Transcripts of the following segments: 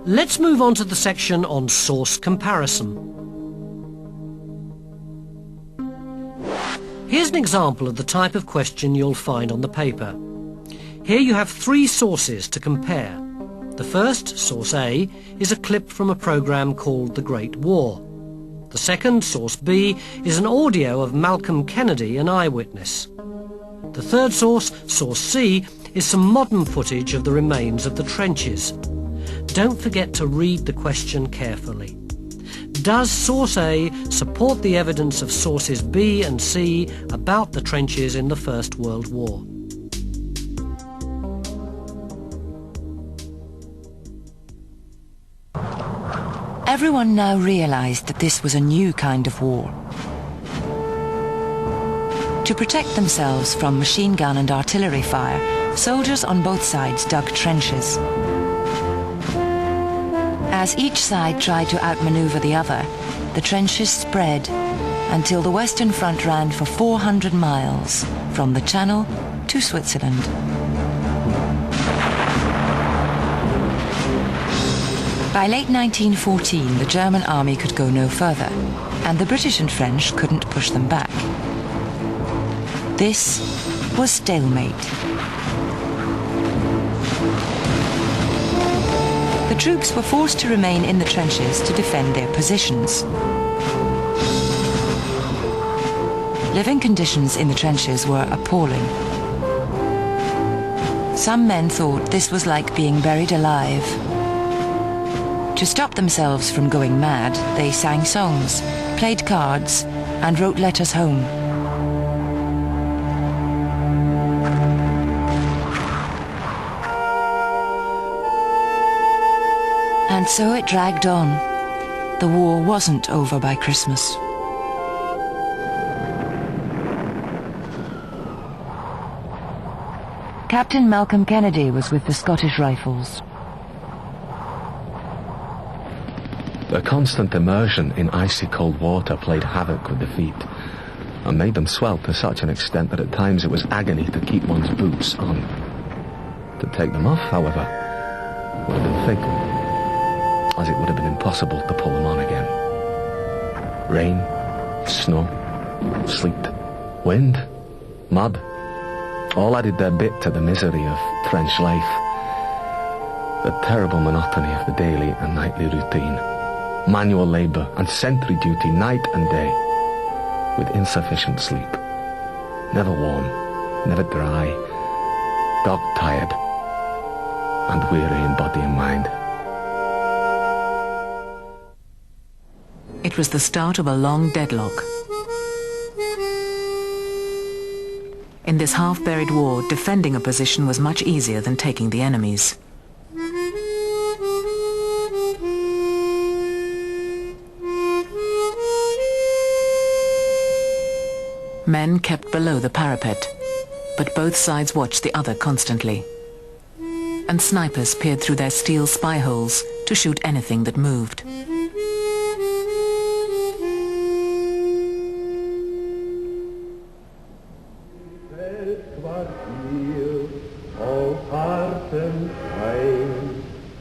Let's move on to the section on source comparison. Here's an example of the type of question you'll find on the paper. Here you have three sources to compare. The first, source A, is a clip from a program called The Great War. The second, source B, is an audio of Malcolm Kennedy, an eyewitness. The third source, source C, is some modern footage of the remains of the trenches. Don't forget to read the question carefully. Does source A support the evidence of sources B and C about the trenches in the First World War? Everyone now realized that this was a new kind of war. To protect themselves from machine gun and artillery fire, soldiers on both sides dug trenches. As each side tried to outmaneuver the other, the trenches spread until the Western Front ran for 400 miles from the Channel to Switzerland. By late 1914, the German army could go no further, and the British and French couldn't push them back. This was stalemate. The troops were forced to remain in the trenches to defend their positions. Living conditions in the trenches were appalling. Some men thought this was like being buried alive. To stop themselves from going mad, they sang songs, played cards, and wrote letters home. And so it dragged on. The war wasn't over by Christmas. Captain Malcolm Kennedy was with the Scottish Rifles. The constant immersion in icy cold water played havoc with the feet and made them swell to such an extent that at times it was agony to keep one's boots on. To take them off, however, would have been fatal, as it would have been impossible to pull them on again. Rain, snow, sleet, wind, mud, all added their bit to the misery of trench life. The terrible monotony of the daily and nightly routine. Manual labour and sentry duty night and day, with insufficient sleep, never warm, never dry, dog-tired, and weary in body and mind. It was the start of a long deadlock. In this half-buried war, defending a position was much easier than taking the enemy's. Men kept below the parapet, but both sides watched the other constantly. And snipers peered through their steel spy holes to shoot anything that moved.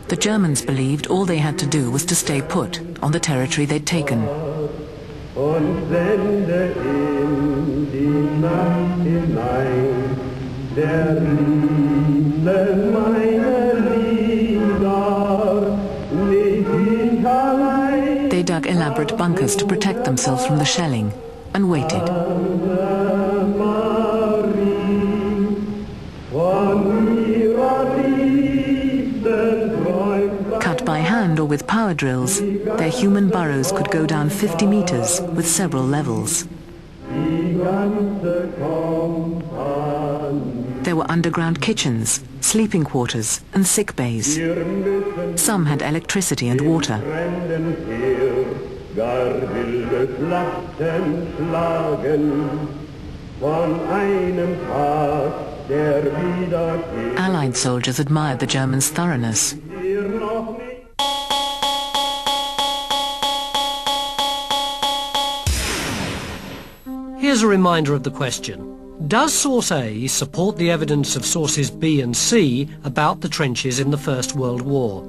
The Germans believed all they had to do was to stay put on the territory they'd taken. They dug elaborate bunkers to protect themselves from the shelling and waited. Cut by hand or with power drills, their human burrows could go down 50 meters with several levels. There were underground kitchens, sleeping quarters and sick bays. Some had electricity and water. Allied soldiers admired the Germans' thoroughness. Here's a reminder of the question. Does source A support the evidence of sources B and C about the trenches in the First World War?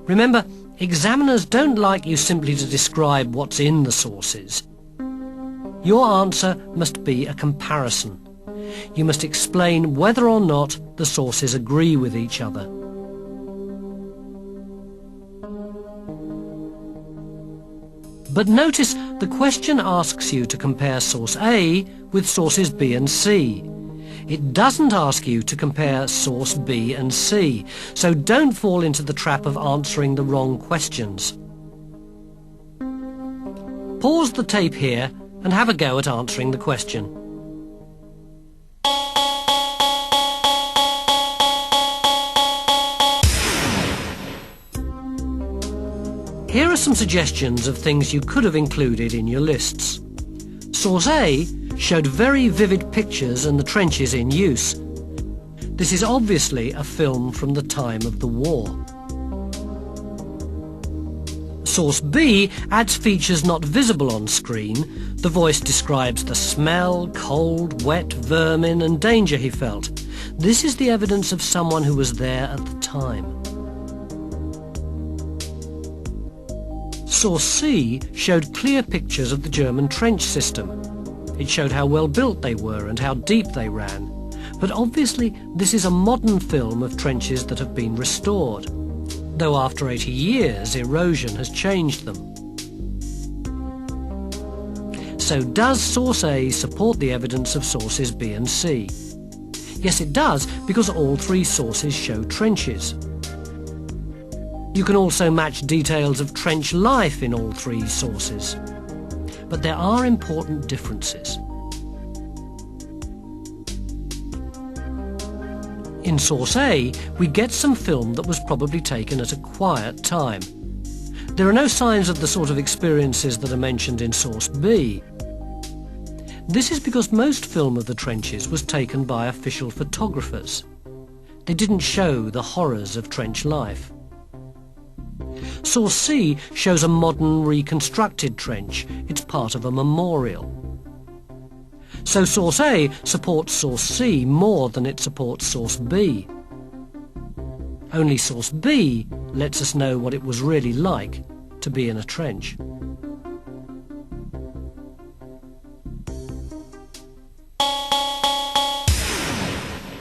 Remember, examiners don't like you simply to describe what's in the sources. Your answer must be a comparison. You must explain whether or not the sources agree with each other. But notice the question asks you to compare source A with sources B and C. It doesn't ask you to compare source B and C, so don't fall into the trap of answering the wrong questions. Pause the tape here and have a go at answering the question. Here are some suggestions of things you could have included in your lists. Source A showed very vivid pictures and the trenches in use. This is obviously a film from the time of the war. Source B adds features not visible on screen. The voice describes the smell, cold, wet, vermin and danger he felt. This is the evidence of someone who was there at the time. Source C showed clear pictures of the German trench system. It showed how well built they were and how deep they ran. But obviously this is a modern film of trenches that have been restored, though after 80 years erosion has changed them. So does source A support the evidence of sources B and C? Yes, it does, because all three sources show trenches. You can also match details of trench life in all three sources. But there are important differences. In source A, we get some film that was probably taken at a quiet time. There are no signs of the sort of experiences that are mentioned in source B. This is because most film of the trenches was taken by official photographers. They didn't show the horrors of trench life. Source C shows a modern reconstructed trench. It's part of a memorial. So source A supports source C more than it supports source B. Only source B lets us know what it was really like to be in a trench.